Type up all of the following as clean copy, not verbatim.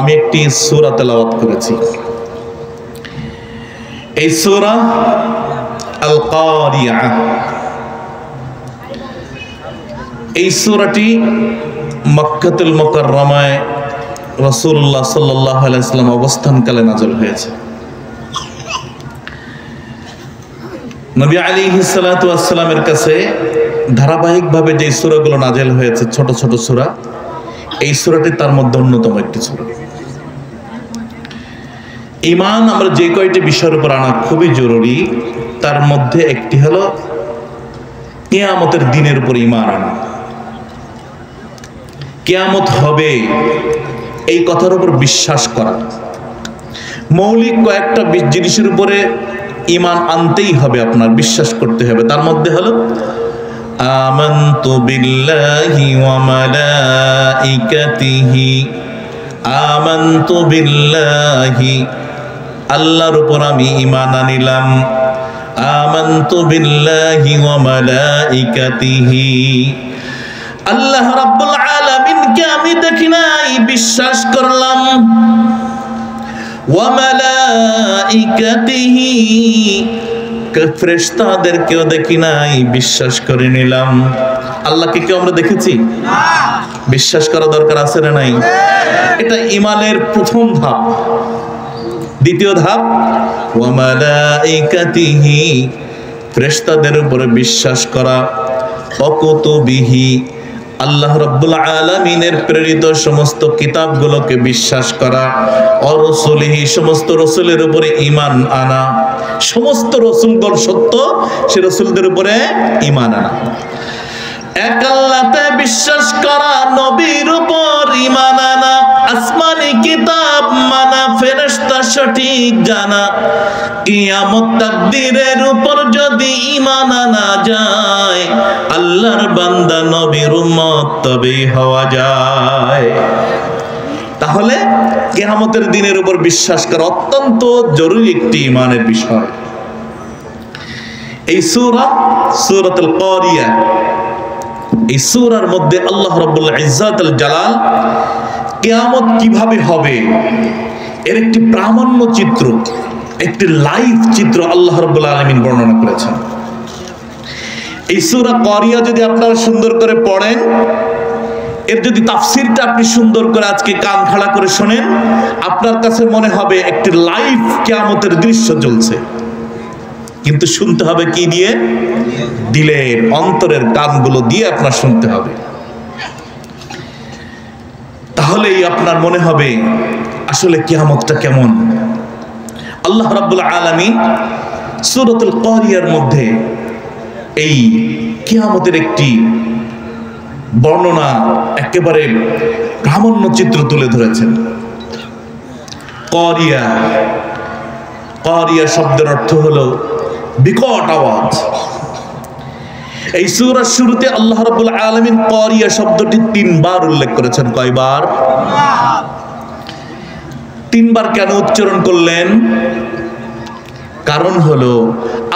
আমি একটি সূরা তেলাওয়াত করেছি। এই সূরা আল কারিয়া। এই সূরাটি মক্কাতুল মুকাররমায় রাসূলুল্লাহ সাল্লাল্লাহু আলাইহি ওয়াসাল্লাম অবস্থানকালে নাযিল হয়েছে। নবী আলাইহিস সালাতু ওয়াস সালামের কাছে ধারাবাহিকভাবে যে সূরাগুলো নাযিল হয়েছে, ছোট ছোট সূরা, এই সূরাটি তার মধ্যে অন্যতম একটি সূরা। ঈমান আমরা যে কয়টি বিষয়ের উপর আনা খুবই জরুরি, তার মধ্যে একটি হলো কিয়ামতের দিনের উপর ঈমান আনা। কিয়ামত হবে এই কথার উপর বিশ্বাস করা। মৌলিক কয়েকটা জিনিসের উপরে ঈমান আনতেই হবে, আপনার বিশ্বাস করতে হবে। তার মধ্যে হলো আমানতু বিল্লাহি ওয়া মালাইকাতিহি। আমানতু বিল্লাহি, আল্লাহর উপর আমি ঈমান আনিলাম। আমানতু বিল্লাহি ওয়া মালাইকাতিহি, আল্লাহ রাব্বুল আলামিনকে আমি দেখি নাই, বিশ্বাস করলাম। ওয়া মালাইকাতিহি, ফেরেশতাদেরকেও দেখি নাই, বিশ্বাস করে নিলাম। আল্লাহকে কি আমরা দেখেছি? না। বিশ্বাস করা দরকার আছে না নাই? এটা ঈমানের প্রথম ধাপ। দ্বিতীয় ধাপ ওয়া মালাইকাতিহি, ফেরেশতাদের উপরে বিশ্বাস করা। ওয়া কুতুবিহি, আল্লাহ রাব্বুল আলামিনের প্রেরিত সমস্ত কিতাবগুলোকে বিশ্বাস করা। ওয়া রাসূলিহি, সমস্ত রাসূলের উপরে ঈমান আনা। সমস্ত রাসূলগণ সত্য, সে রাসূলদের উপরে ঈমান আনা। এক আল্লাহতে বিশ্বাস করা, নবীর উপর ঈমান আনা, আসমানি কিতাব মানা, ফেরেশতা সঠিক জানা। কিয়ামত তাকদীরের উপর যদি ঈমান আনা যায়, আল্লাহর বান্দা নবীর উম্মত তবেই হওয়া যায়। তাহলে কিয়ামতের দিনের উপর বিশ্বাস করা অত্যন্ত জরুরি একটি ঈমানের বিষয়। এই সূরা সূরাতুল কারিয়া, এই সূরার মধ্যে আল্লাহ রাব্বুল ইজ্জাতুল জালাল কিয়ামত কিভাবে হবে এর একটি প্রামাণ্য চিত্র, একটি লাইভ চিত্র আল্লাহ রাব্বুল আলামিন বর্ণনা করেছেন। এই সূরা কারিয়া যদি আপনারা সুন্দর করে পড়েন, এর যদি তাফসীরটা আপনি সুন্দর করে আজকে কান খাড়া করে শোনেন, আপনার কাছে মনে হবে একটি লাইভ কিয়ামতের দৃশ্য চলছে। কিন্তু শুনতে হবে কি দিয়ে? দিলের, অন্তরের কানগুলো দিয়ে আপনার শুনতে হবে। তাহলেই আপনার মনে হবে আসলে কিয়ামতটা কেমন। আল্লাহ রাব্বুল আলামিন সূরাতুল কারিয়ার মধ্যে এই কিয়ামতের একটি বর্ণনা, একেবারে প্রামাণ্য চিত্র তুলে ধরেছেন। কারিয়া, কারিয়া শব্দের অর্থ হলো বিকট আওয়াজ। এই সূরার শুরুতে আল্লাহ রাব্বুল আলামিন কারিয়া শব্দটি 3 বার উল্লেখ করেছেন। কয়বার? 3 বার কেন উচ্চারণ করলেন? কারণ হলো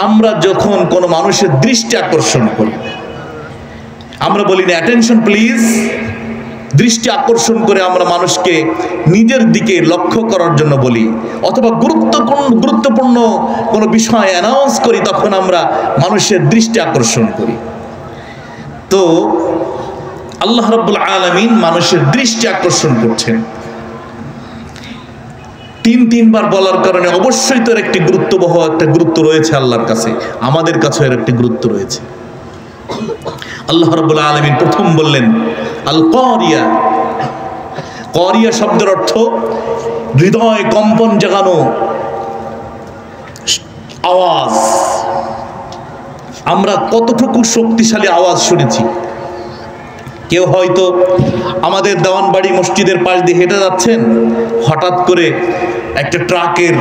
আমরা যখন কোনো মানুষের দৃষ্টি আকর্ষণ করি, আমরা বলি না অ্যাটেনশন প্লিজ, দৃষ্টি আকর্ষণ করে আমরা মানুষকে নিজের দিকে লক্ষ্য করার জন্য বলি, অথবা গুরুত্বপূর্ণ কোনো বিষয় অ্যানাউন্স করি, তখন আমরা মানুষের দৃষ্টি আকর্ষণ করি। তো আল্লাহ রাব্বুল আলামিন মানুষের দৃষ্টি আকর্ষণ করছেন। 3 বার বলার কারণে অবশ্যই তো একটি গুরুত্ববহ একটা গুরুত্ব রয়েছে আল্লাহর কাছে, আমাদের কাছে এর একটি গুরুত্ব রয়েছে। আল্লাহ রাব্বুল আলামিন প্রথম বললেন আল কারিয়া। কারিয়া শব্দের অর্থ হৃদয় কম্পন জাগানো আওয়াজ। আমরা কতটুকু শক্তিশালী আওয়াজ শুনেছি। কেউ হয়তো আমাদের দেওয়ানবাড়ি মসজিদের পাশ দিয়ে হেঁটে যাচ্ছেন, হঠাৎ করে একটা ট্রাকের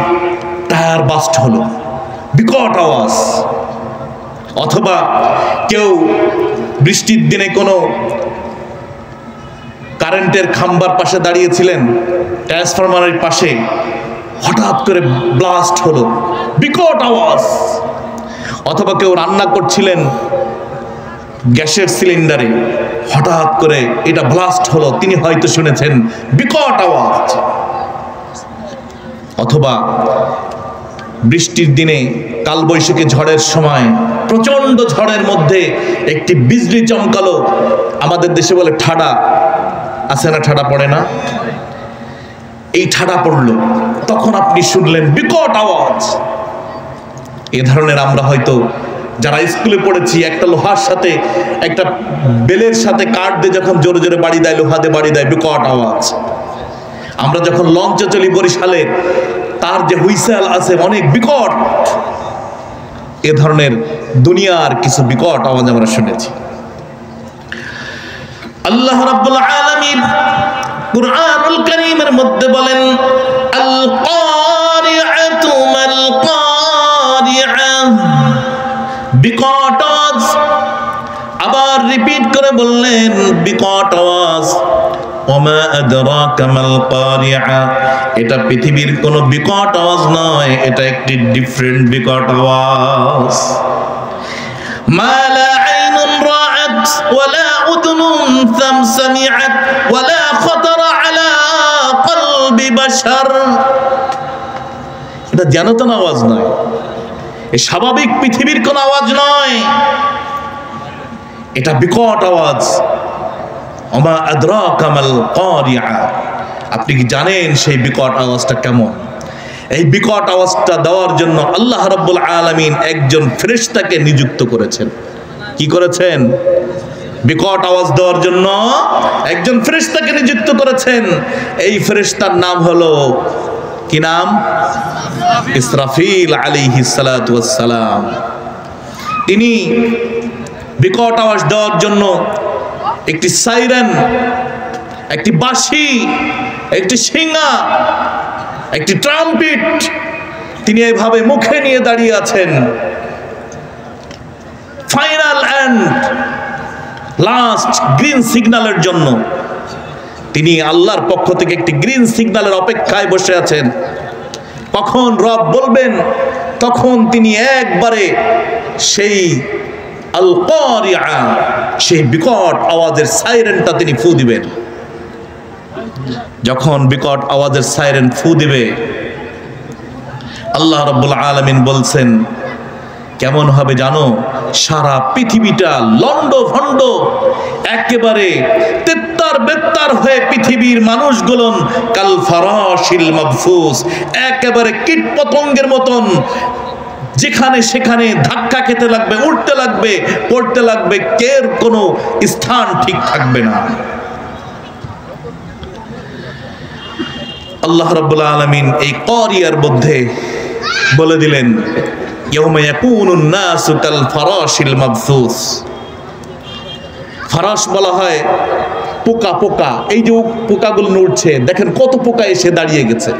টায়ার বাস্ট হলো, বিকট আওয়াজ। অথবা কেউ বৃষ্টির দিনে কোনো কারেন্টের খাম্বার পাশে দাঁড়িয়েছিলেন, ট্রান্সফরমারের পাশে, হঠাৎ করে ব্লাস্ট হলো, বিকট আওয়াজ। অথবা কেউ রান্না করছিলেন গ্যাসের সিলিন্ডারে, হঠাৎ করে এটা ব্লাস্ট হলো, তিনি হয়তো শুনেছেন বিকট আওয়াজ। অথবা বৃষ্টির দিনে কালবৈশাখী ঝড়ের সময় প্রচন্ড ঝড়ের মধ্যে একটি বিজলি চমকালো, আমাদের দেশে বলে ঠাডা, আছে না, ঠাডা পড়ে না? এই ঠাডা পড়লো, তখন আপনি শুনলেন বিকট আওয়াজ। এ ধরনের আমরা হয়তো যারা স্কুলে পড়েছি, একটা লোহার সাথে একটা বেলের সাথে কাঠ দিয়ে যখন জোরে জোরে বাড়ি দেয়, লোহা দিয়ে বাড়ি দেয়, বিকট আওয়াজ। আমরা যখন লঞ্চে চলি বরিশালে, তার যে হুইসেল আছে অনেক বিকট। এ ধরনের দুনিয়ার কিছু বিকট আওয়াজ আমরা শুনেছি। আল্লাহ রাব্বুল আলামিন কুরআনুল কারীমের মধ্যে বলেন, আল কারিআতু মাল কারিআ, বিকট আওয়াজ। আবার রিপিট করে বললেন বিকট আওয়াজ। ওমা আদরাকা মাল কারিআ, এটা পৃথিবীর কোন বিকট আওয়াজ নয়, এটা একটি ডিফারেন্ট বিকট আওয়াজ। মা লা আইনুন রাআত ওয়ালা উযুনুন সামিআত ওয়ালা খাতারা আলা কলবি বাশার, এটা জানাতন আওয়াজ নয়, এই স্বাভাবিক পৃথিবীর কোন আওয়াজ নয়, এটা বিকট আওয়াজ। ওমা আদরাকা মাল কারিআ, আপনি কি জানেন সেই বিকট আওয়াজটা কেমন? এই বিকট আওয়াজটা দেওয়ার জন্য আল্লাহ রাব্বুল আলামিন একজন ফেরেশতাকে নিযুক্ত করেছেন। কি করেছেন? বিকট আওয়াজ দেওয়ার জন্য একজন ফেরেশতাকে নিযুক্ত করেছেন। এই ফেরেশতার নাম হলো, কি নাম? ইসরাফিল আলাইহিস সালাতু ওয়াস সালাম। তিনি বিকট আওয়াজ দেওয়ার জন্য একটি সাইরেন, একটি বাঁশি, একটি শিঙা, একটি ট্রাম্পিট তিনি এইভাবে মুখে নিয়ে দাঁড়িয়ে আছেন। ফাইনাল এন্ড লাস্ট গ্রিন সিগন্যালের জন্য তিনি আল্লাহর পক্ষ থেকে একটি গ্রিন সিগন্যালের অপেক্ষায় বসে আছেন। কখন রব বলবেন তখন তিনি একবারে সেই আল কারিআ, সেই বিকট আওয়াজের সাইরেনটা তিনি ফু দিবেন। যখন বিকট আওয়াজের সাইরেন ফু দিবে, আল্লাহ রাব্বুল আলামিন বলছেন কেমন হবে জানো? সারা পৃথিবীটা লন্ড ভন্ড, একেবারে তেত্তার বেত্তার হয়ে পৃথিবীর মানুষগুলো কাল ফারাশিল মাবসুস, একেবারে কীট পতঙ্গের মতন যেখানে সেখানে ধাক্কা খেতে লাগবে, উঠতে লাগবে, পড়তে লাগবে, কের কোনো স্থান ঠিক থাকবে না। আল্লাহ রাব্বুল আলামিন এই কারিয়ার মধ্যে বলে দিলেন, ইয়াউমা ইয়াকুনুন নাসু কাল ফারাশিল মাবসুস। ফারাশ বলা হয় পোকা, পোকা, এই যে পোকাগুলো উঠছে, দেখেন কত পোকা এসে দাঁড়িয়ে গেছে।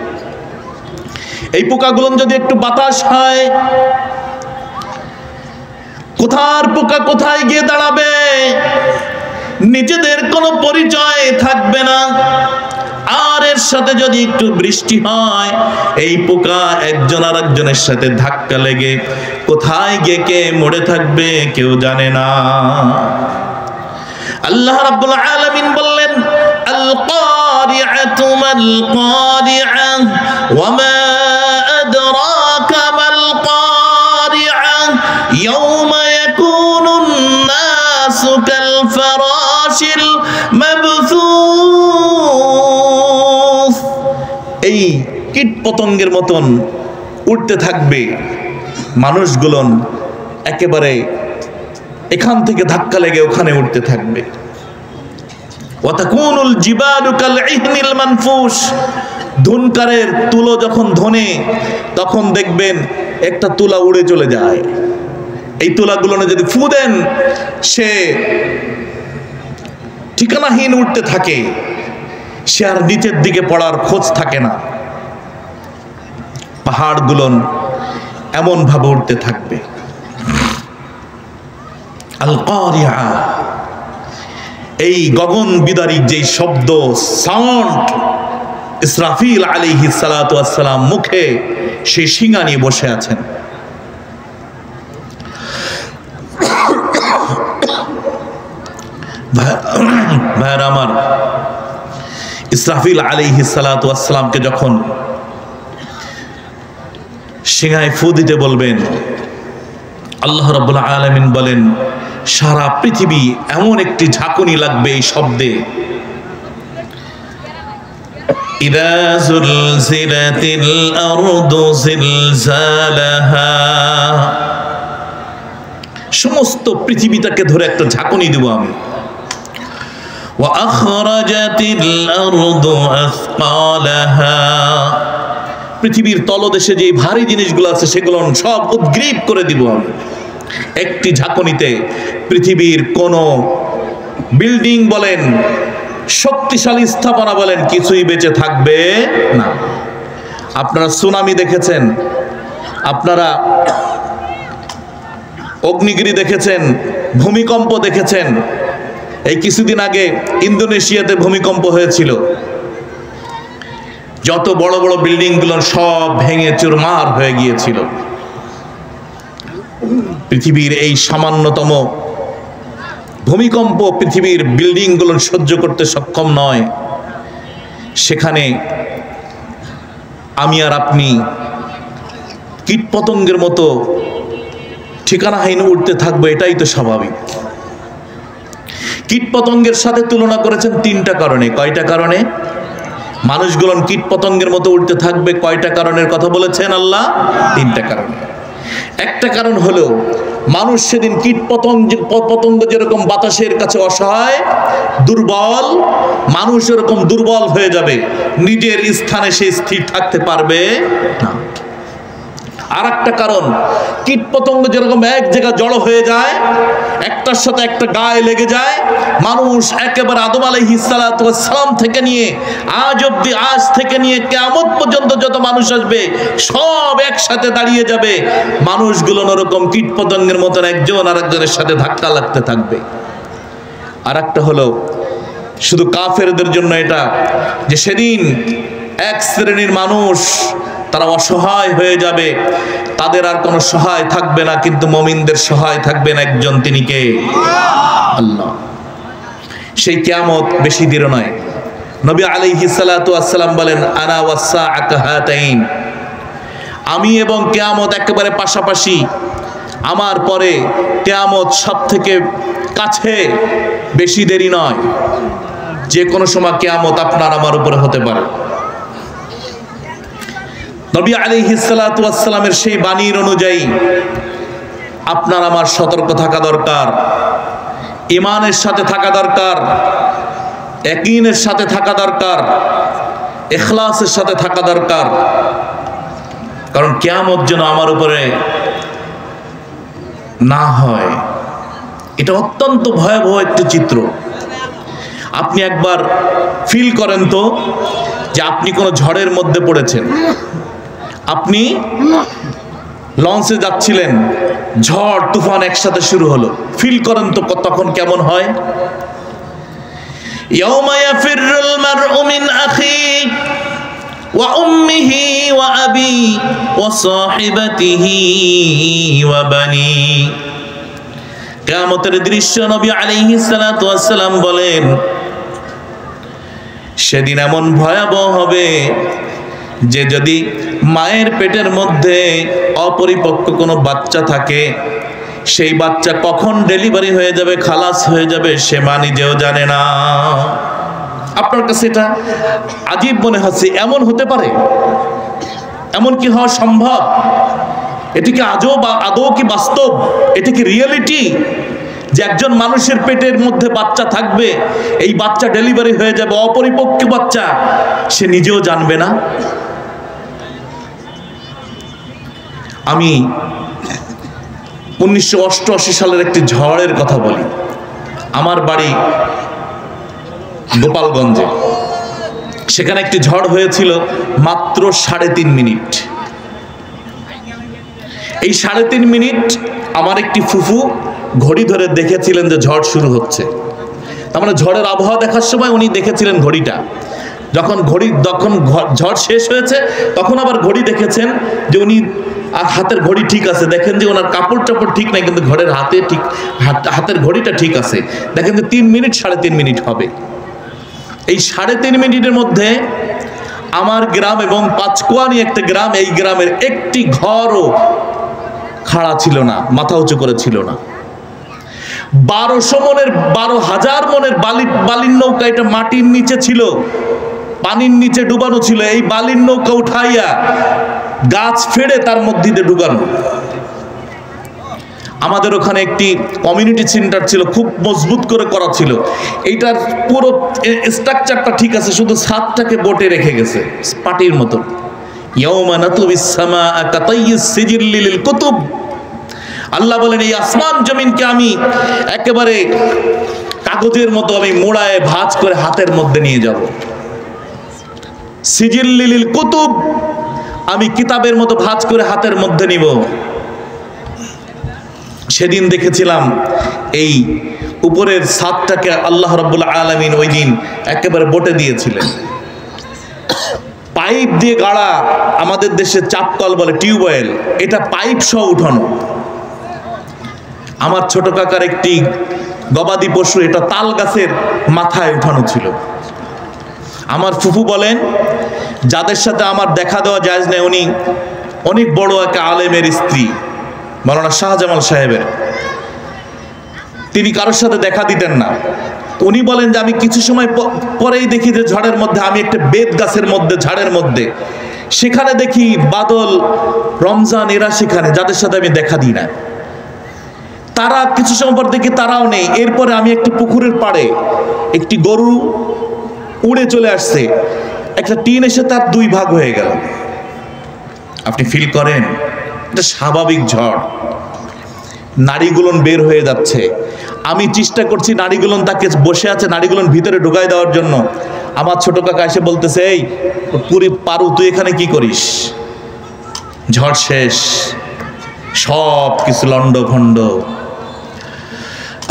এই পোকাগুলো যদি একটু বাতাস হয়, কোথার পোকা কোথায় গিয়ে দাঁড়াবে, নিজেদের কোনো পরিচয় থাকবে না। আর এর সাথে যদি একটু বৃষ্টি হয়, এই পোকা একজন আর একজনের সাথে ধাক্কা লেগে কোথায় গিয়ে কে মরে থাকবে কেউ জানে না। আল্লাহ রাব্বুল আলামিন বললেন, আল কারিআতু মাল কারিআ ওয়া মা আদরাকা মাল কারিআ ইয়াউমা ইয়াকুনুন নাসু কাল ফারাশিল মাবসুস। এই কীট পতঙ্গের মতন উঠতে থাকবে মানুষগুলো, একেবারে এখান থেকে ধাক্কা লেগে ওখানে উঠতে থাকবে। ওয়াতাকুনুল জিবালু কাল ইহনিল মানফুস, ধুনকারের তুলো যখন ধনে তখন দেখবেন একটা তুলা উড়ে চলে যায়। এই তুলাগুলো যদি ফু দেন, সে ঠিকানাহীন উঠতে থাকে, সে আর নিচের দিকে পড়ার খোঁজ থাকে না। পাহাড়গুলো এমন ভাবে উঠতে থাকবে। আল কারিআ, এই গগন বিদারী যেই শব্দ, সাউন্ড, ইসরাফিল আলাইহিস সালাতু ওয়াস সালাম মুখে সেই শিঙা নিয়ে বসে আছেন। ভাইরা আমার, ইসরাফিল আলাইহিস সালাতু ওয়াস সালামকে যখন সিংহায় ফু দিতে বলবেন। আল্লাহ রাব্বুল আলামিন বলেন সারা পৃথিবী এমন একটি ঝাঁকুনি লাগবে এই শব্দে, ইযা যুলজিলাতিল আরদু জিলজালাহা, সমস্ত পৃথিবীটাকে ধরে একটা ঝাঁকুনি দেব আমি। ওয়া আখরাজাতিল আরদু আসকালাহা, পৃথিবীর তলদেশে যে ভারী জিনিসগুলো আছে সেগুলো সব উদ্গ্রীব করে দিব আমি। একটি ঝাঁকুনিতে পৃথিবীর কোন বিল্ডিং বলেন, শক্তিশালী স্থাপনা বলেন, কিছুই বেঁচে থাকবে না। আপনারা সুনামি দেখেছেন, আপনারা অগ্নিগিরি দেখেছেন, ভূমিকম্প দেখেছেন। এই কিছুদিন আগে ইন্দোনেশিয়াতে ভূমিকম্প হয়েছিল, যত বড় বড় বিল্ডিং গুলো সব ভেঙে চুরমার হয়ে গিয়েছিল। পৃথিবীর এই সামান্যতম ভূমিকম্প পৃথিবীর বিল্ডিং গুলো সহ্য করতে সক্ষম নয়, সেখানে আমি আর আপনি কীটপতঙ্গের মতো ঠিকানাহীন উঠতে থাকবো, এটাই তো স্বাভাবিক। কীটপতঙ্গের সাথে তুলনা করেছেন তিনটা কারণে। কয়টা কারণে? মানুষগুলো কীটপতঙ্গের মতো উঠতে থাকবে, কয়টা কারণের কথা বলেছেন আল্লাহ? তিনটা কারণে। একটা কারণ হলো মানুষ সেদিন কীটপতঙ্গ যেরকম বাতাসের কাছে অসহায় দুর্বল, মানুষ এরকম দুর্বল হয়ে যাবে, নিজের স্থানে সে স্থির থাকতে পারবে না। আর একটা কারণ, কীটপতঙ্গ যেরকম এক জায়গায় জড়ো হয়ে যায়, একটার সাথে একটা গায়ে লেগে যায়, মানুষ একেবারে আদম আলাইহিস সালাতু ওয়াস সালাম থেকে নিয়ে আজ থেকে নিয়ে কিয়ামত পর্যন্ত যত মানুষ আসবে সব একসাথে দাঁড়িয়ে যাবে। মানুষগুলো ওরকম কীটপতঙ্গের মতন একজন আরেকজনের সাথে ধাক্কা লাগতে থাকবে। আর একটা হলো শুধু কাফেরদের জন্য এটা, যে সেদিন এক শ্রেণীর মানুষ তারা অসহায় হয়ে যাবে, তাদের আর কোনো সহায় থাকবে না, কিন্তু মুমিনদের সহায় থাকবেন একজন, তিনি কে? আল্লাহ। সেই কিয়ামত বেশি দূর নয়। নবী আলাইহিস সালাতু ওয়াস সালাম বলেন, আনা ওয়াস সাআতু হাতাইন, আমি এবং কিয়ামত একেবারে পাশাপাশি, আমার পরে কিয়ামত সবথেকে কাছে, বেশি দেরি নয়, যে কোনো সময় কিয়ামত আপনার আমার উপরে হতে পারে। নবী আলাইহিস সালাতু ওয়াস সালামের সেই বাণীর অনুযায়ী আপনার আমার সতর্ক থাকা দরকার, ঈমানের সাথে থাকা দরকার, ইয়াকিনের সাথে থাকা দরকার, ইখলাসের সাথে থাকা দরকার। কারণ কিয়ামত যেন আমার উপরে না হয়, এটা অত্যন্ত ভয়াবহ একটি চিত্র। আপনি একবার ফিল করেন তো যে আপনি কোনো ঝড়ের মধ্যে পড়েছেন, আপনি লঞ্চে যাচ্ছিলেন, ঝড় তুফান একসাথে শুরু হলো, ফিল করেন তো তখন কেমন হয়? ইয়াউমা ইয়াফিরুল মারউ মিন আখি ওয়া উম্মিহি ওয়া আবি ওয়া সাহিবাতিহি ওয়া বানি। কিয়ামতের দৃশ্য নবী আলাইহিস সালাতু ওয়াস সালাম বলেন, সেদিন এমন ভয়াবহ হবে যে যদি মায়ের পেটের মধ্যে অপরিপক্ক কোনো বাচ্চা থাকে, সেই বাচ্চা কখন ডেলিভারি হয়ে যাবে, খালাস হয়ে যাবে, সে মা নিজেও জানে না। আপনার কাছে এটা আজীব মনে হচ্ছে, এমন হতে পারে? এমন কি হওয়া সম্ভব? এটি কি আদৌ কি বাস্তব? এটি কি রিয়েলিটি যে একজন মানুষের পেটের মধ্যে বাচ্চা থাকবে, এই বাচ্চা ডেলিভারি হয়ে যাবে, অপরিপক্ক বাচ্চা, সে নিজেও জানবে না? আমি 1988 সালের একটি ঝড়ের কথা বলি। আমার বাড়ি গোপালগঞ্জে, সেখানে একটি ঝড় হয়েছিল মাত্র 3.5 মিনিট। এই 3.5 মিনিট আমার একটি ফুফু ঘড়ি ধরে দেখেছিলেন যে ঝড় শুরু হচ্ছে। তার মানে ঝড়ের আবহাওয়া দেখার সময় উনি দেখেছিলেন ঘড়িটা, যখন ঝড় শেষ হয়েছে তখন আবার ঘড়ি দেখেছেন যে উনি আর হাতের ঘড়ি ঠিক আছে, দেখেন যে ওনার কাপড় টাপড় ঠিক নাই, কিন্তু ঘরের হাতের ঘড়িটা ঠিক আছে, দেখেন যে 3 মিনিট 3.5 মিনিট হবে। এই 3.5 মিনিটের মধ্যে আমার গ্রাম এবং পাঁচকুয়ানি একটা গ্রাম, এই গ্রামের একটি ঘরও খাড়া ছিল না, মাথা উঁচু করে ছিল না। 12,000 মনের বালির নৌকা, এটা মাটির নিচে ছিল, পানির নিচে ডুবানো ছিল। এই বালির নৌকা উঠাইয়া গাছ ফেড়ে তার মধ্যে দিয়ে ঢুকানো। আমাদের ওখানে একটি কমিউনিটি সেন্টার ছিল, খুব মজবুত করে করা ছিল। এইটার পুরো স্ট্রাকচারটা ঠিক আছে, শুধু ছাদটাকে বোটে রেখে গেছে পাটির মতো। ইয়াউমা নাতুবিস সামাআ কাতাইয়িস সিজিল্লি লিল কুতুব। আল্লাহ বলেন এই আসমান জমিনকে আমি একেবারে কাগজের মতো আমি মোড়ায় ভাঁজ করে হাতের মধ্যে নিয়ে যাব। সিজিল্লি লিল কুতুব, আমি কিতাবের মতো ভাঁজ করে হাতের মধ্যে নিব। সেদিন দেখেছিলাম এই উপরের ছাদটাকে আল্লাহ রাব্বুল আলামিন ওই দিন একেবারে বোটে দিয়েছিলেন, পাইপ দিয়ে গাড়া। আমাদের দেশে চাপকল বলে, টিউবওয়েল, এটা পাইপ সহ উঠানো। আমার ছোট কাকার একটি গবাদি পশু, এটা তাল গাছের মাথায় উঠানো ছিল। আমার ফুফু বলেন, যাদের সাথে আমার দেখা দেওয়া জায়েজ নেই, উনি অনেক বড় এক আলেমের স্ত্রী, মাওলানা শাহজামাল সাহেবের। তিনি কারোর সাথে দেখা দিতেন না। উনি বলেন যে আমি কিছু সময় পরেই দেখি যে ঝড়ের মধ্যে আমি একটা বেত গাছের মধ্যে, ঝাড়ের মধ্যে, সেখানে দেখি বাদল, রমজান, এরা সেখানে, যাদের সাথে আমি দেখা দিই না। তারা কিছু সময় পর দেখি তারাও নেই। এরপরে আমি একটি পুকুরের পাড়ে, একটি গরু উড়ে চলে আসছে, একটা টিন এসে তার 2 ভাগ হয়ে গেল। আপনি ফিল করেন এটা স্বাভাবিক ঝড়, নাড়িগুলো বের হয়ে যাচ্ছে। আমি চেষ্টা করছি, নাড়িগুলো তাকে বসে আছে, নাড়িগুলো ভিতরে ঢুকাই দেওয়ার জন্য। আমার ছোট কাকা এসে বলতেছে, এই পুরি পারু, তুই এখানে কি করিস? ঝড় শেষ, সব কিছু লন্ড ভন্ড।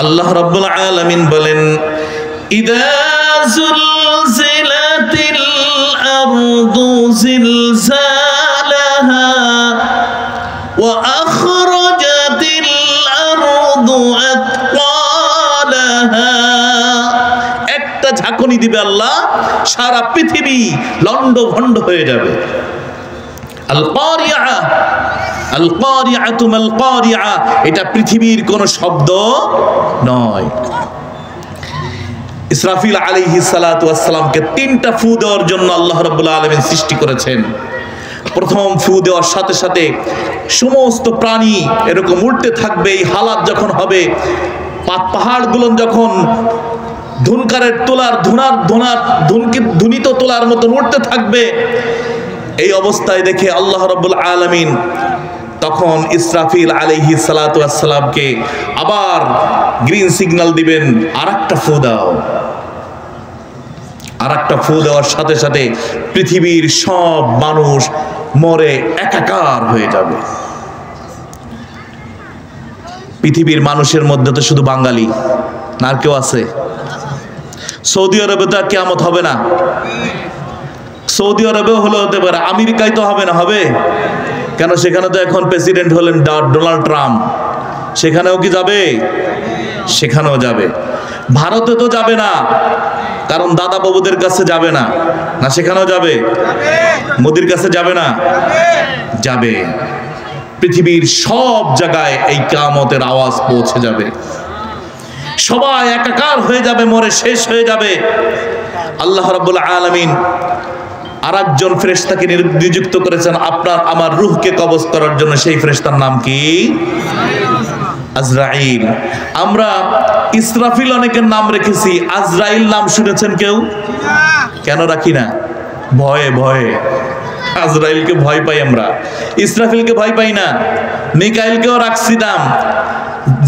আল্লাহ রাব্বুল আলামিন বলেন, ইদা যুলজিলাতিল আরদু জিলজালাহা ওয়া আখরাজাতিল আরদু আতকালাহা। একটা ঝাঁকুনি দিবে আল্লাহ, সারা পৃথিবী লন্ড ভন্ড হয়ে যাবে। আল কারিআ, আল কারিআতু মাল কারিআ, এটা পৃথিবীর কোন শব্দ নয়। ইসরাফিল আলাইহিস সালাতু ওয়াস সালামকে 3টা ফু দেওয়ার জন্য আল্লাহ রাব্বুল আলামিন সৃষ্টি করেছেন। প্রথম ফু দেওয়ার সাথে সাথে সমস্ত প্রাণী এরকম উল্টে থাকবে। এই হালাত যখন হবে, পাহাড়গুলো যখন ধুনকারের তোলার ধুনিত তোলার মতন উঠতে থাকবে, এই অবস্থায় দেখে আল্লাহ রাব্বুল আলামিন তখন ইসরাফিল আলাইহিস সালাতু ওয়াস সালামকে আবার গ্রিন সিগন্যাল দিবেন, আরেকটা ফু দাও। আরেকটা ফু দেওয়ার সাথে সাথে পৃথিবীর সব মানুষ মরে একাকার হয়ে যাবে। পৃথিবীর মানুষের মধ্যে তো শুধু বাঙালি, আর কেউ আছে? সৌদি আরবে তো আর কিয়ামত হবে না। সৌদি আরবেও হলে হতে পারে, আমেরিকায় তো হবে না। হবে কেন? সেখানে তো এখন প্রেসিডেন্ট হলেন ডোনাল্ড ট্রাম্প। সেখানেও কি যাবে? সেখানেও যাবে। ভারতে তো যাবে না, কারণ দাদা বাবুদের কাছে যাবে না। না, সেখানেও যাবে? মোদির কাছে যাবে না? যাবে। পৃথিবীর সব জায়গায় এই কিয়ামতের আওয়াজ পৌঁছে যাবে। সবাই একাকার হয়ে যাবে, মরে শেষ হয়ে যাবে। আল্লাহ রাব্বুল আলামিন আরেকজন ফেরেশতাকে নিযুক্ত করেছেন আপনার আমার রূহকে কবজ করার জন্য। সেই ফেরেশতার নাম কি? আজরাইল। আমরা ইসরাফিল অনেকের নাম রেখেছি, আজরাইল নাম শুনেছেন কেউ? কেন রাখি না? ভয়ে ভয়ে। আজরাইলকে ভয় পাই আমরা, ইসরাফিলকে ভয় পাই না। মিকাইলকেও রাখছি নাম,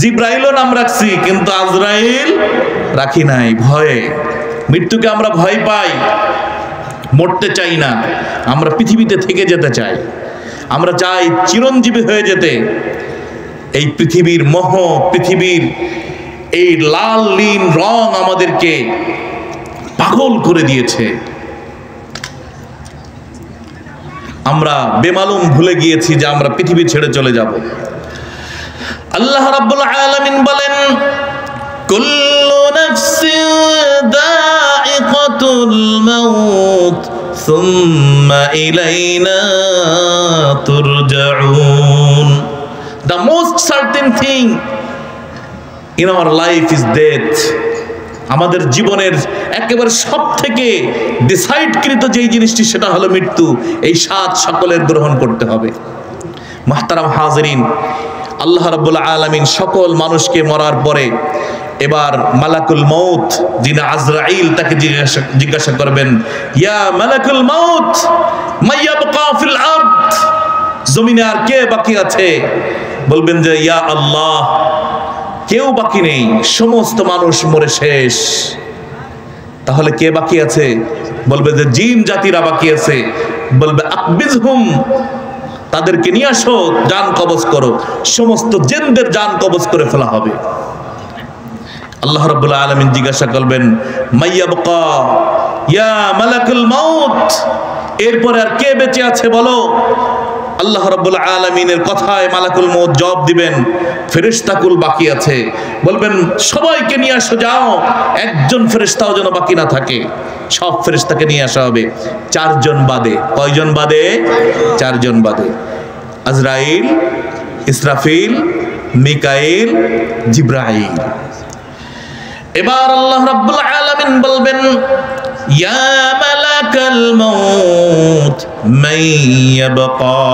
জিব্রাইলও নাম রাখছি, কিন্তু আজরাইল রাখি নাই, ভয়ে। মৃত্যুকে আমরা ভয় পাই, মরতে চাই না। আমরা পৃথিবীতে থেকে যেতে চাই, আমরা চাই চিরঞ্জীবী হয়ে যেতে। এই পৃথিবীর মোহ, পৃথিবীর এই লাল নীল রং আমাদেরকে পাগল করে দিয়েছে। আমরা বেমালুম ভুলে গিয়েছি যে আমরা পৃথিবী ছেড়ে চলে যাব। আল্লাহ রাব্বুল আলামিন বলেন, কুল্লু নাফসিন দাইকাতুল মাউত সুম্মা ইলাইনা তুরজাউন। The most certain thing in our life is death. আমাদের জীবনের একেবারে সবথেকে ডিসাইডকৃত যেই জিনিসটি সেটা হলো মৃত্যু। এই স্বাদ সকলের গ্রহণ করতে হবে। মুহতারাম হাজিরিন, আল্লাহ রাব্বুল আলামিন সকল মানুষকে মরার পরে এবার মালাকুল মউত যিনি আজরাইল তাকে জিজ্ঞাসা করবেন, ইয়া মালাকুল মউত মাইয়াবকা ফিল আরদ, জমিনে আর কে বাকি আছে? বলবেন যে ইয়া আল্লাহ, কেউ বাকি নেই, সমস্ত মানুষ মরে শেষ। তাহলে কে বাকি আছে? বলবে যে জিন জাতিরা বাকি আছে। বলবে আকবিজহুম, তাদেরকে নিয়ে আসো, জান কবজ করো। সমস্ত জিনদের জান কবজ করে ফেলা হবে। আল্লাহ রাব্বুল আলামিন জিজ্ঞাসা করবেন, মাইয়াবকা ইয়া মালাকুল মাউত, এরপরে আর কে বেঁচে আছে বলো। আল্লাহ রাব্বুল আলামিনের কথায় মালাকুল মউত জবাব দিবেন, ফেরেশতাকুল বাকি আছে। বলবেন সবাইকে নিয়ে আসো, যাও, একজন ফেরেশতাও যেন বাকি না থাকে। সব ফেরেশতাকে নিয়ে আসা হবে, 4 জন বাদে। কয়জন বাদে? 4 জন বাদে। আজরাইল, ইসরাফিল, মিকাইল, জিব্রাইল। এবার আল্লাহ রাব্বুল আলামিন বলবেন, ইয়া মালাকাল মাউত মান ইয়াবকা,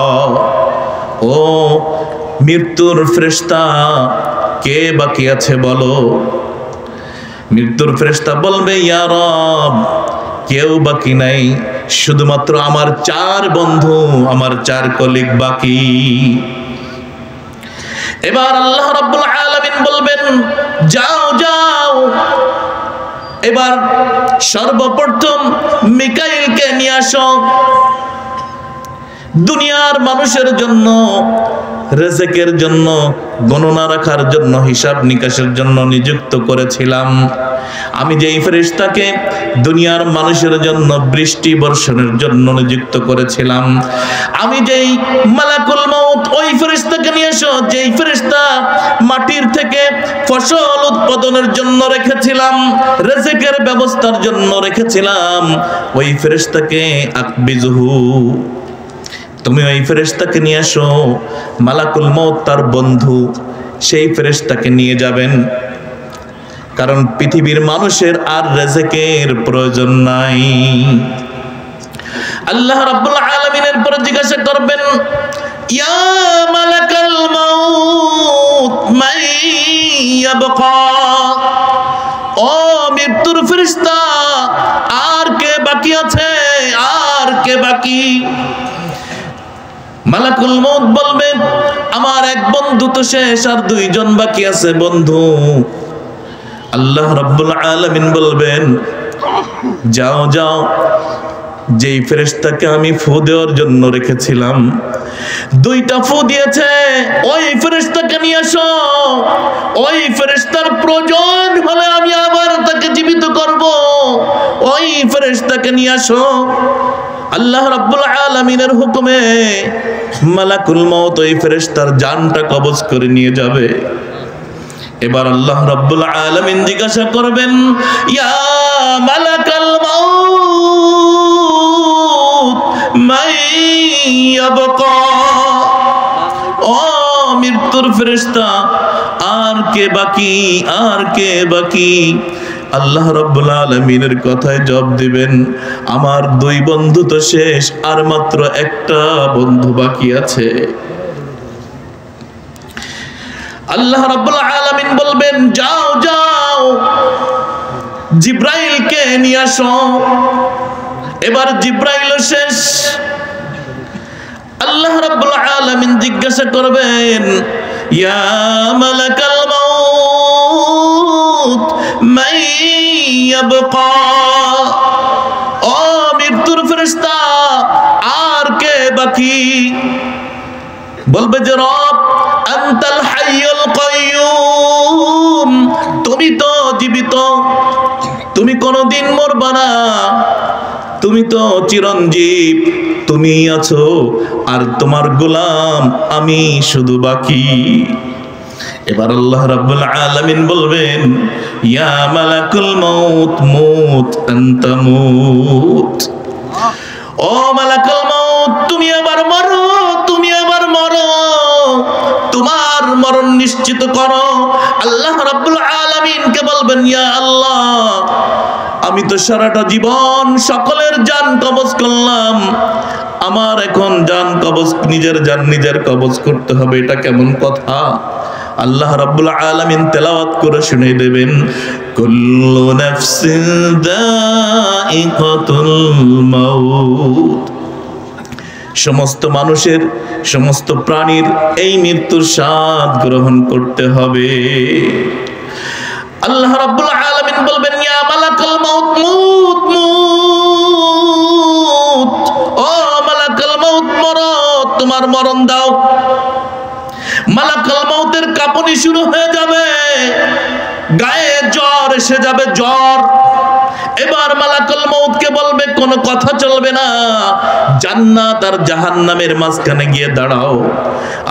ও মৃত্যুর ফেরেশতা কে বাকি আছে বলো। মৃত্যুর ফেরেশতা বলবে, ইয়া রব, কেউ বাকি নাই, শুধুমাত্র আমার 4 বন্ধু, আমার 4 কলিগ বাকি। এবার আল্লাহ রাব্বুল আলামিন বলবেন, যাও যাও, এবার সর্বপ্রথম মিকাইলকে নিয়ে আসো। দুনিয়ার মানুষের জন্য, রিজকের জন্য, গণনা রাখার জন্য, হিসাব নিকাশের জন্য নিযুক্ত করেছিলাম। আমি যেই ফেরেশতাকে দুনিয়ার মানুষের জন্য বৃষ্টি বর্ষণের জন্য নিযুক্ত করেছিলাম, আমি যেই মালাকুল মউত ওই ফেরেশতাকে নিয়ে এসো যেই ফেরেশতা মাটির থেকে ফসল উৎপাদনের জন্য রেখেছিলাম, রিজকের ব্যবস্থার জন্য রেখেছিলাম, ওই ফেরেশতাকে আকবিজহু, তুমি ওই ফেরেশতাকে নিয়ে আসো। মালাকুল মউত তার বন্ধু, সেই ফেরেশতাকে নিয়ে যাবেন, কারণ পৃথিবীর মানুষের আর রিজকের প্রয়োজন নাই। আল্লাহ রাব্বুল আলামিনের পরে জিজ্ঞাসা করবেন, ইয়া মালাকাল মাউত মান ইয়াবকা, ও মৃত্যুর ফেরেশতা আর কে বাকি আছে, আর কে বাকি? মালাকুল মউত বলবে, আমার 1 বন্ধু তো শেষ, আর 2 জন বাকি আছে বন্ধু। আল্লাহ রাব্বুল আলামিন বলবেন, যাও যাও, যেই ফেরেশতাকে আমি ফু দেওয়ার জন্য রেখেছিলাম, 2টা ফু দিয়েছে, ওই ফেরেশতাকে নিয়ে আসো। ওই ফেরেশতার প্রয়োজন হলে আমি আবার তাকে জীবিত করব, ওই ফেরেশতাকে নিয়ে আসো। আল্লাহ রাব্বুল আলামিনের হুকুমে মালাকুল মউত ওই ফেরেশতার জানটা কবজ করে নিয়ে যাবে। এবার আল্লাহ রাব্বুল আলামিন জিজ্ঞাসা করবেন, ইয়া মালাকাল মাউত মান ইয়াবকা, ও মৃত্যুর ফেরেশতা আর কে বাকি, আর কে বাকি? আল্লাহ রাব্বুল আলামিনের কথায় জবাব দিবেন, আমার 2 বন্ধু তো শেষ, আর মাত্র 1টা বন্ধু বাকি আছে। আল্লাহ রাব্বুল আলামিন বলবেন, যাও যাও, জিব্রাইলকে নিয়ে আসো। এবার জিব্রাইলও শেষ। আল্লাহ রাব্বুল আলামিন জিজ্ঞাসা করবেন, ইয়া মালাকাল মাউত মান ইয়াবকা, ও মৃত্যুর ফেরেশতা আর কে বাকি? বলবে যে রব, আনতাল হাইয়ুল কাইয়ুম, তুমি তো জীবিত, তুমি কোনদিন মরবা না, তুমি তো চিরঞ্জীব, তুমি আছো, আর তোমার গোলাম আমি শুধু বাকি। এবার আল্লাহ রাব্বুল আলামিন বলবেন, ইয়া মালাকুল মাউত মুত আনতা মুত, ও মালাকুল মউত, তুমি আবার মরো, তুমি আবার মরো, তোমার মরণ নিশ্চিত করো। আল্লাহ রাব্বুল আলামিনকে বলবেন, ইয়া আল্লাহ, আমি তো সারাটা জীবন সকলের জান কবজ করলাম, আমার এখন জান কবজ, নিজের জান নিজের কবজ করতে হবে, এটা কেমন কথা? আল্লাহ রাব্বুল আলামিন তেলাওয়াত করে শুনিয়ে দেবেন, কুল্লু নাফসিন যায়িকাতুল মাউত। সমস্ত মানুষের, সমস্ত প্রাণীর এই মৃত্যুর স্বাদ গ্রহণ করতে হবে। আল্লাহ রাব্বুল আলামিন বলবেন, ইয়া মালাকুল মাউত, মুত মুত, ও মালাকুল মাউত মরো, তোমার মরণ দাও। মালাকুল মাউতের কাঁপুনি শুরু হয়ে যাবে, গায়ে জ্বর এসে যাবে, জ্বর। এবার মালাকুল মউতকে বলবে, কোনো কথা চলবে না, জান্নাত আর জাহান্নামের মাঝখানে গিয়ে দাঁড়াও।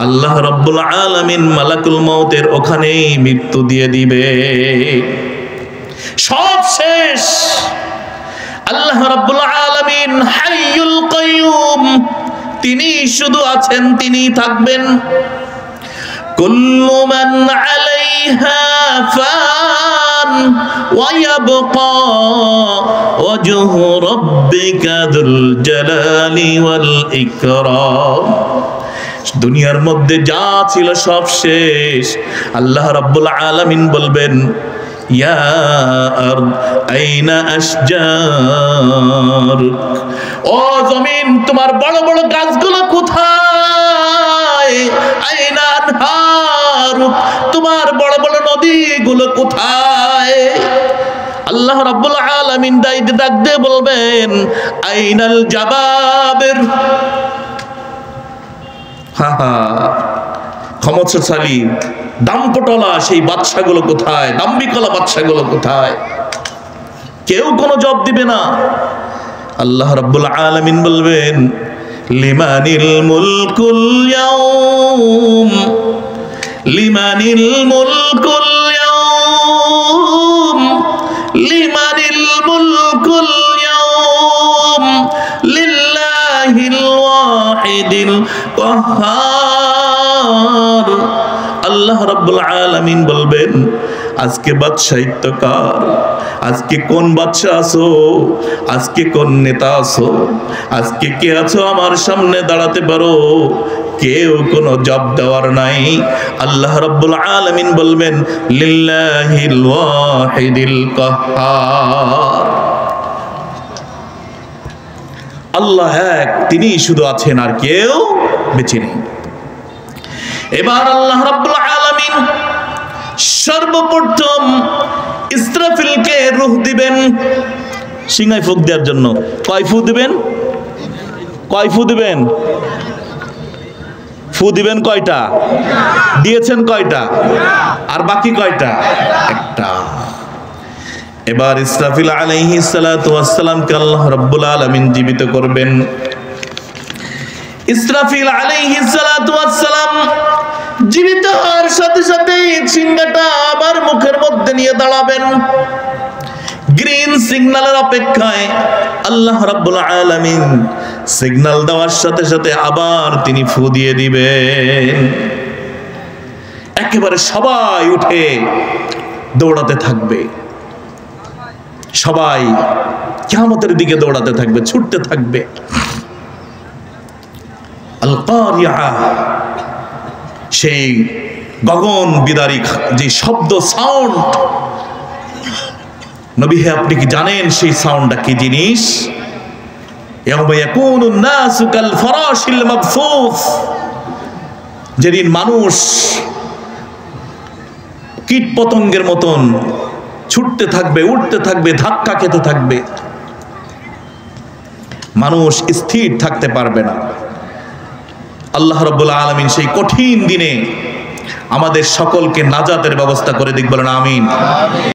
আল্লাহ রাব্বুল আলামিন মালাকুল মউতের ওখানেই মৃত্যু দিয়ে দিবে। সব শেষ। আল্লাহ রাব্বুল আলামিন হাইয়ুল কাইয়ুম, তিনি শুধু আছেন, তিনি থাকবেন। কুল্লু মান আলাইহা ফান ওয়া ইয়াবকা ওয়াজহু রাব্বিকা যুল জালালি ওয়াল ইকরাম। দুনিয়ার মধ্যে যা ছিল সব শেষ। আল্লাহ রাব্বুল আলামিন বলবেন, ইয়া আরদ আইনা আশজার, ও জমিন তোমার বড় বড় গাছগুলো কোথায়? আইনা আনহার, তোমার বড় বড় নদীগুলো কোথায়? আল্লাহ রাব্বুল আলামিন ডাক দিয়ে বলবেন, আইনাল জাবাবির, ক্ষমতাশালী দাম্পটলা সেই বাদশাগুলো কোথায়? দাম্ভিকলা বাদশাগুলো কোথায়? কেউ কোনো জবাব দিবে না। আল্লাহ রাব্বুল আলামিন বলবেন, লিমানিল মুলকুল ইয়াউম, লিমানিল মুলকুল ইয়াউম, লিমানিল মুলকুল ইয়াউম, লিল্লাহিল ওয়াহিদিল কাহ্হার। আল্লাহ রাব্বুল আলামিন বলবেন, আজকে বাদশাহিত্ব কার? আজকে কোন বাদশা আছো? আজকে কোন নেতা আছো? আজকে কে আছো আমার সামনে দাঁড়াতে পারো? কেউ কোনো জবাব দেওয়ার নাই। আল্লাহ রাব্বুল আলামিন বলবেন, লিল্লাহিল ওয়াহিদিল কাহ্হার। আল্লাহ এক, তিনি শুধু আছেন, আর কেউ বেঁচে নেই। এবার আল্লাহ রাব্বুল আলামিন সর্বপ্রথম ইসরাফিলকে রূহ দিবেন সিংহায় ফুঁক দেওয়ার জন্য। কয় ফু দিবেন? কয় ফু দিবেন? ফু দিবেন কয়টা? দিয়েছেন কয়টা? আর বাকি কয়টা? একটা। এবার ইসরাফিল আলাইহিস সালাতু ওয়াস সালামকে আল্লাহ রাব্বুল আলামিন জীবিত করবেন। ইসরাফিল আলাইহিস সালাতু ওয়াস সালাম জীবিত হওয়ার সাথে সাথে সিংহাটা আবার মুখের মধ্যে নিয়ে দাঁড়াবেন। গ্রিন সিগন্যালের অপেক্ষায় আল্লাহ রাব্বুল আলামিন সিগন্যাল দেওয়ার সাথে সাথে আবার তিনি ফু দিয়ে দিবেন। একেবারে সবাই উঠে দৌড়াতে থাকবে, সবাই কিয়ামতের দিকে দৌড়াতে থাকবে, ছুটতে থাকবে। আল কারিয়া, সেই গগন বিদারী যে শব্দ, সাউন্ড, নবী হে আপনি কি জানেন সেই সাউন্ডটা কি জিনিস? ইয়াউমা ইয়াকুনুন নাসু কাল ফারাশিল মাবসুস, যেদিন মানুষ কীট পতঙ্গের মতন ছুটতে থাকবে, উঠতে থাকবে, ধাক্কা খেতে থাকবে, মানুষ স্থির থাকতে পারবে না। আল্লাহ রাব্বুল আলামিন সেই কঠিন দিনে আমাদের সকলকে নাজাতের ব্যবস্থা করে দিক, বলেন আমিন।